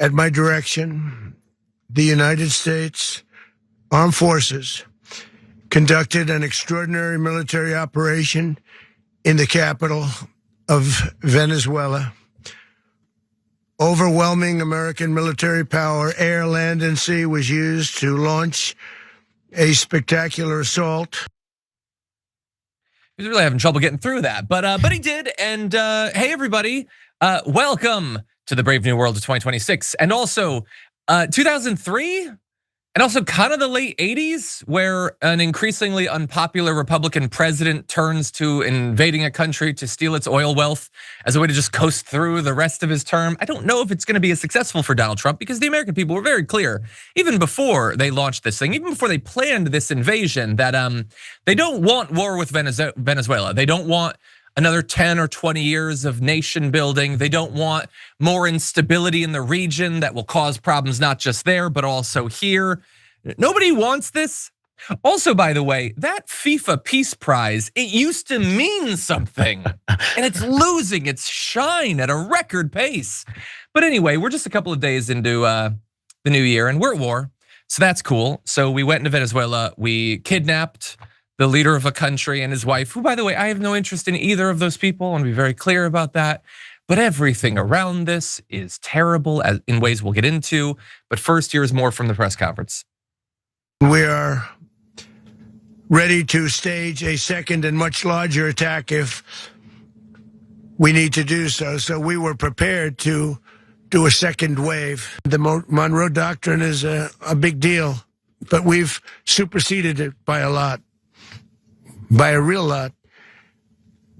At my direction, the United States Armed Forces conducted an extraordinary military operation in the capital of Venezuela. Overwhelming American military power, air, land, and sea, was used to launch a spectacular assault. He was really having trouble getting through that, but he did. And hey, everybody, welcome to the brave new world of 2026, and also 2003. And also kind of the late 80s, where an increasingly unpopular Republican president turns to invading a country to steal its oil wealth as a way to just coast through the rest of his term. I don't know if it's gonna be as successful for Donald Trump, because the American people were very clear, even before they launched this thing, even before they planned this invasion, that they don't want war with Venezuela. They don't want another 10 or 20 years of nation building. They don't want more instability in the region that will cause problems not just there, but also here. Nobody wants this. Also, by the way, that FIFA Peace Prize, it used to mean something, and it's losing its shine at a record pace. But anyway, we're just a couple of days into the new year, and we're at war, so that's cool. So we went into Venezuela, we kidnapped the leader of a country and his wife, who, by the way, I have no interest in either of those people. I want to be very clear about that. But everything around this is terrible in ways we'll get into. But first, here's more from the press conference. We are ready to stage a second and much larger attack if we need to do so. So we were prepared to do a second wave. The Monroe Doctrine is a big deal, but we've superseded it by a lot. By a real lot.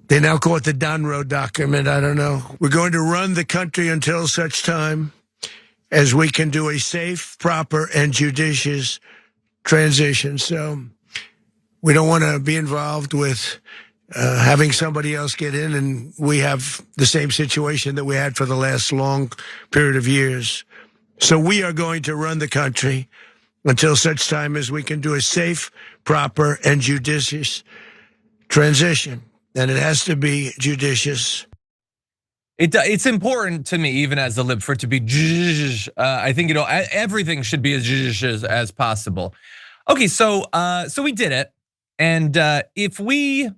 They now call it the Donroe document, I don't know. We're going to run the country until such time as we can do a safe, proper, and judicious transition. So we don't want to be involved with having somebody else get in, and we have the same situation that we had for the last long period of years. So we are going to run the country until such time as we can do a safe, proper, and judicious transition. And it has to be judicious. It's important to me, even as a lib, for it to be judicious. I think everything should be as judicious as possible. Okay, so we did it, and if we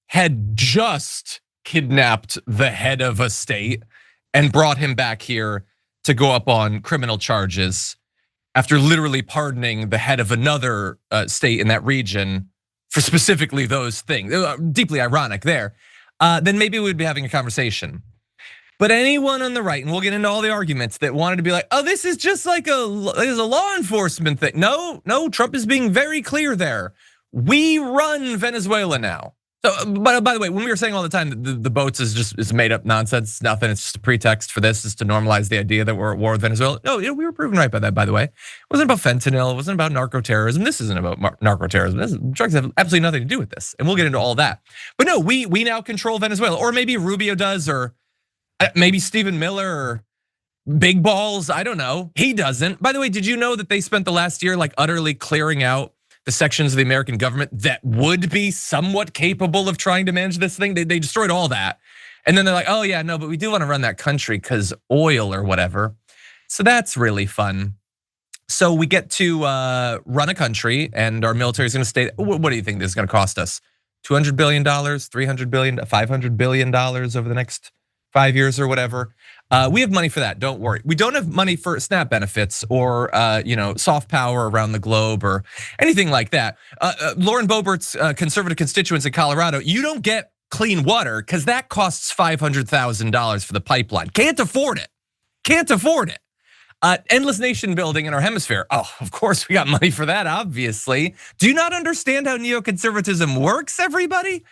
had just kidnapped the head of a state and brought him back here to go up on criminal charges, after literally pardoning the head of another state in that region for specifically those things, deeply ironic there, then maybe we'd be having a conversation. But anyone on the right, and we'll get into all the arguments, that wanted to be like, oh, this is just like a law enforcement thing. No, Trump is being very clear there. We run Venezuela now. So, by the way, when we were saying all the time that the boats is made up nonsense, nothing, it's just a pretext for this, is to normalize the idea that we're at war with Venezuela. No, we were proven right by that, by the way. It wasn't about fentanyl, it wasn't about narco-terrorism. This isn't about narco-terrorism. Drugs have absolutely nothing to do with this, and we'll get into all that. But no, we now control Venezuela, or maybe Rubio does, or maybe Stephen Miller, or Big Balls, I don't know. He doesn't. By the way, did you know that they spent the last year like utterly clearing out the sections of the American government that would be somewhat capable of trying to manage this thing? They destroyed all that. And then they're like, oh yeah, no, but we do want to run that country because oil or whatever. So that's really fun. So we get to run a country, and our military is gonna stay. What do you think this is gonna cost us? $200 billion, $300 billion, $500 billion over the next 5 years or whatever. We have money for that, don't worry. We don't have money for SNAP benefits or soft power around the globe or anything like that. Lauren Boebert's conservative constituents in Colorado, you don't get clean water because that costs $500,000 for the pipeline. Can't afford it, can't afford it. Endless nation building in our hemisphere. Oh, of course we got money for that, obviously. Do you not understand how neoconservatism works, everybody?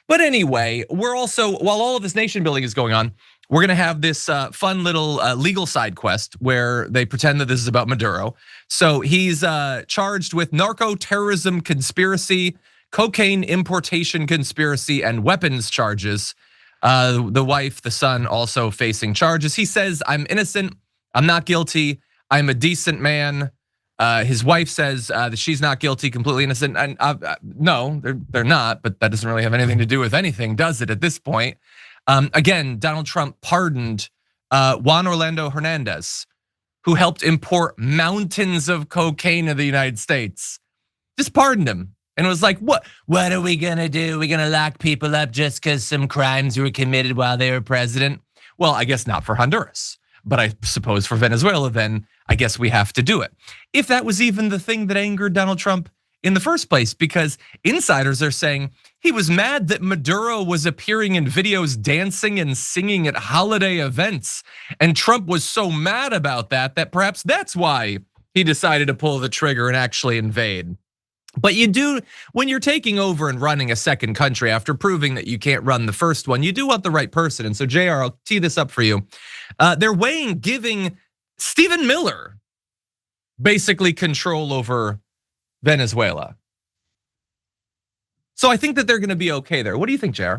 But anyway, we're also, while all of this nation building is going on, we're gonna have this fun little legal side quest where they pretend that this is about Maduro. So he's charged with narco-terrorism conspiracy, cocaine importation conspiracy, and weapons charges. The wife, the son, also facing charges. He says, I'm innocent, I'm not guilty, I'm a decent man. His wife says that she's not guilty, completely innocent. And no, they're not, but that doesn't really have anything to do with anything, does it, at this point? Again, Donald Trump pardoned Juan Orlando Hernandez, who helped import mountains of cocaine to the United States, just pardoned him. And it was like, what are we gonna do? We're gonna lock people up just because some crimes were committed while they were president? Well, I guess not for Honduras, but I suppose for Venezuela, then I guess we have to do it. If that was even the thing that angered Donald Trump in the first place, because insiders are saying he was mad that Maduro was appearing in videos dancing and singing at holiday events. And Trump was so mad about that perhaps that's why he decided to pull the trigger and actually invade. But you do, when you're taking over and running a second country after proving that you can't run the first one, you do want the right person. And so JR, I'll tee this up for you. They're weighing giving Stephen Miller basically control over Venezuela. So I think that they're gonna be okay there. What do you think, JR?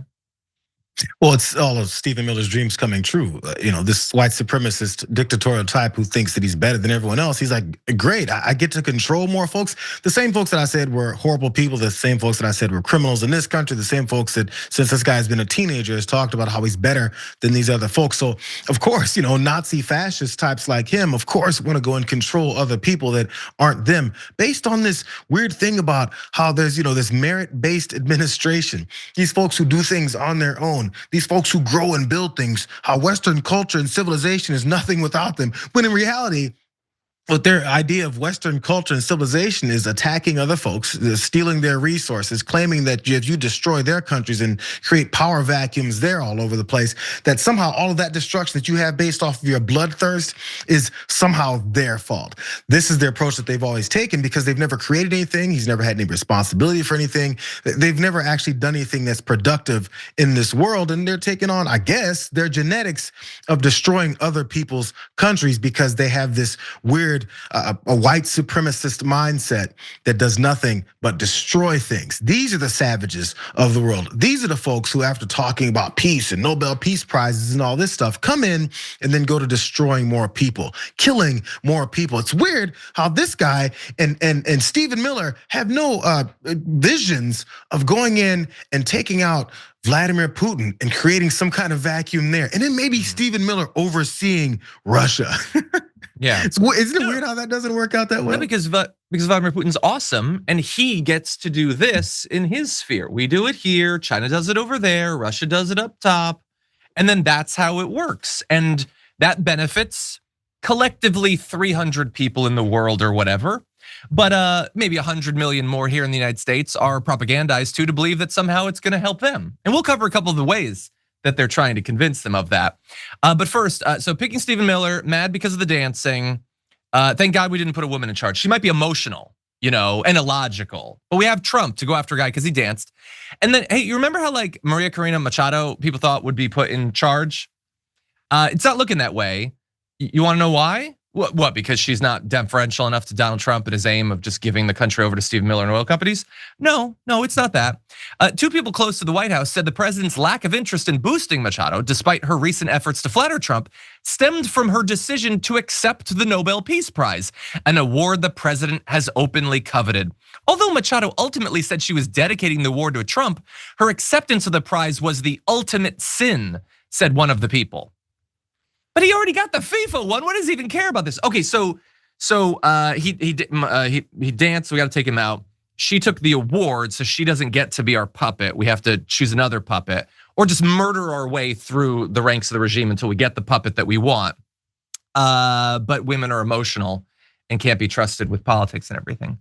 Well, it's all of Stephen Miller's dreams coming true. This white supremacist dictatorial type who thinks that he's better than everyone else. He's like, great, I get to control more folks. The same folks that I said were horrible people, the same folks that I said were criminals in this country, the same folks that since this guy's been a teenager has talked about how he's better than these other folks. So of course, Nazi fascist types like him, of course, want to go and control other people that aren't them, based on this weird thing about how there's this merit-based administration. These folks who do things on their own. These folks who grow and build things, how Western culture and civilization is nothing without them. When in reality, what their idea of Western culture and civilization is attacking other folks, stealing their resources, claiming that if you destroy their countries and create power vacuums there all over the place, that somehow all of that destruction that you have based off of your bloodthirst is somehow their fault. This is the approach that they've always taken because they've never created anything. He's never had any responsibility for anything. They've never actually done anything that's productive in this world. And they're taking on, I guess, their genetics of destroying other people's countries because they have this weird a white supremacist mindset that does nothing but destroy things. These are the savages of the world. These are the folks who, after talking about peace and Nobel Peace Prizes and all this stuff, come in and then go to destroying more people, killing more people. It's weird how this guy and Stephen Miller have no visions of going in and taking out Vladimir Putin and creating some kind of vacuum there. And then maybe Stephen Miller overseeing Russia. Yeah, isn't it weird how that doesn't work out that way? No, because Vladimir Putin's awesome, and he gets to do this in his sphere. We do it here, China does it over there, Russia does it up top, and then that's how it works. And that benefits collectively 300 people in the world or whatever. But maybe 100 million more here in the United States are propagandized to believe that somehow it's gonna help them. And we'll cover a couple of the ways that they're trying to convince them of that. But first, so picking Stephen Miller, mad because of the dancing. Thank God we didn't put a woman in charge. She might be emotional, and illogical. But we have Trump to go after a guy because he danced. And then, hey, you remember how like Maria Corina Machado people thought would be put in charge? It's not looking that way. You wanna know why? What, because she's not deferential enough to Donald Trump and his aim of just giving the country over to Stephen Miller and oil companies? No, it's not that. Two people close to the White House said the president's lack of interest in boosting Machado, despite her recent efforts to flatter Trump, stemmed from her decision to accept the Nobel Peace Prize, an award the president has openly coveted. Although Machado ultimately said she was dedicating the award to Trump, her acceptance of the prize was the ultimate sin, said one of the people. But he already got the FIFA one. What does he even care about this? Okay, so he danced. We got to take him out. She took the award, so she doesn't get to be our puppet. We have to choose another puppet, or just murder our way through the ranks of the regime until we get the puppet that we want. But women are emotional and can't be trusted with politics and everything.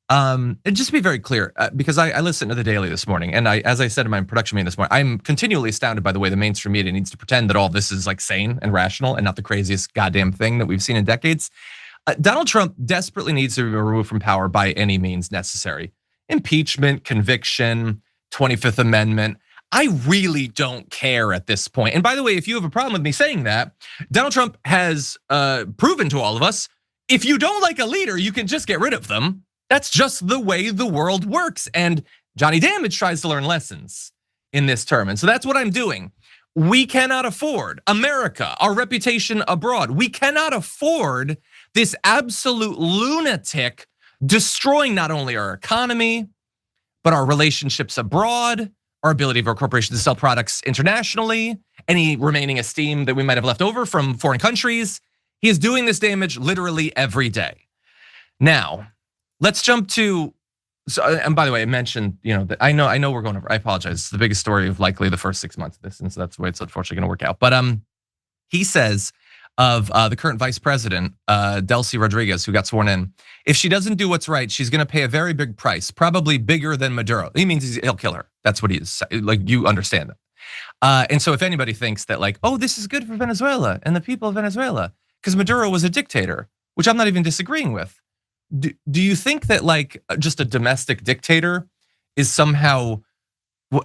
And just to be very clear, because I listened to the Daily this morning, and as I said in my production meeting this morning, I'm continually astounded by the way the mainstream media needs to pretend that all this is like sane and rational and not the craziest goddamn thing that we've seen in decades. Donald Trump desperately needs to be removed from power by any means necessary. Impeachment, conviction, 25th Amendment. I really don't care at this point. And by the way, if you have a problem with me saying that, Donald Trump has proven to all of us, if you don't like a leader, you can just get rid of them. That's just the way the world works. And Johnny Damage tries to learn lessons in this term. And so that's what I'm doing. We cannot afford, America, our reputation abroad, we cannot afford this absolute lunatic destroying not only our economy, but our relationships abroad, our ability of our corporations to sell products internationally, any remaining esteem that we might have left over from foreign countries. He is doing this damage literally every day. Now, let's jump to, and by the way, I mentioned, that I know we're going over, I apologize. It's the biggest story of likely the first 6 months of this, and so that's the way it's unfortunately gonna work out. But he says of the current vice president, Delcy Rodriguez, who got sworn in, if she doesn't do what's right, she's gonna pay a very big price, probably bigger than Maduro. He means he'll kill her. That's what he is, like, you understand that. And so if anybody thinks that like, oh, this is good for Venezuela and the people of Venezuela, because Maduro was a dictator, which I'm not even disagreeing with. Do you think that like just a domestic dictator is somehow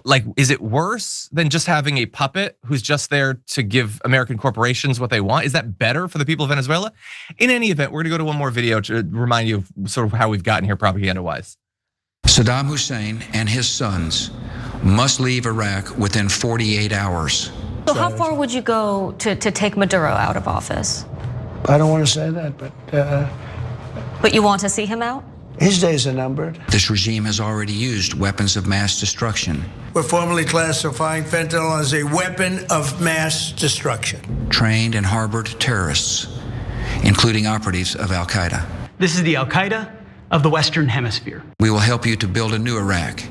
like, is it worse than just having a puppet who's just there to give American corporations what they want? Is that better for the people of Venezuela? In any event, we're gonna go to one more video to remind you of sort of how we've gotten here propaganda-wise. Saddam Hussein and his sons must leave Iraq within 48 hours. So how far would you go to take Maduro out of office? I don't want to say that, But you want to see him out? his days are numbered. This regime has already used weapons of mass destruction, We're formally classifying fentanyl as a weapon of mass destruction. trained and harbored terrorists, including operatives of Al Qaeda. This is the Al Qaeda of the Western Hemisphere. We will help you to build a new Iraq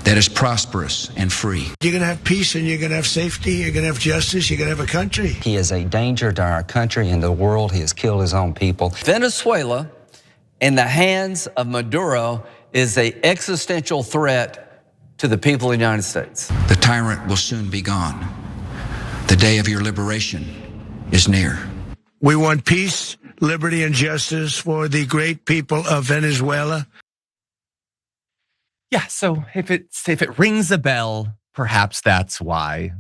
that is prosperous and free. You're gonna have peace and you're gonna have safety, you're gonna have justice, you're gonna have a country. He is a danger to our country and the world. He has killed his own people. Venezuela, in the hands of Maduro, is an existential threat to the people of the United States. The tyrant will soon be gone. The day of your liberation is near. We want peace, liberty, and justice for the great people of Venezuela. Yeah, so if it rings a bell, perhaps that's why.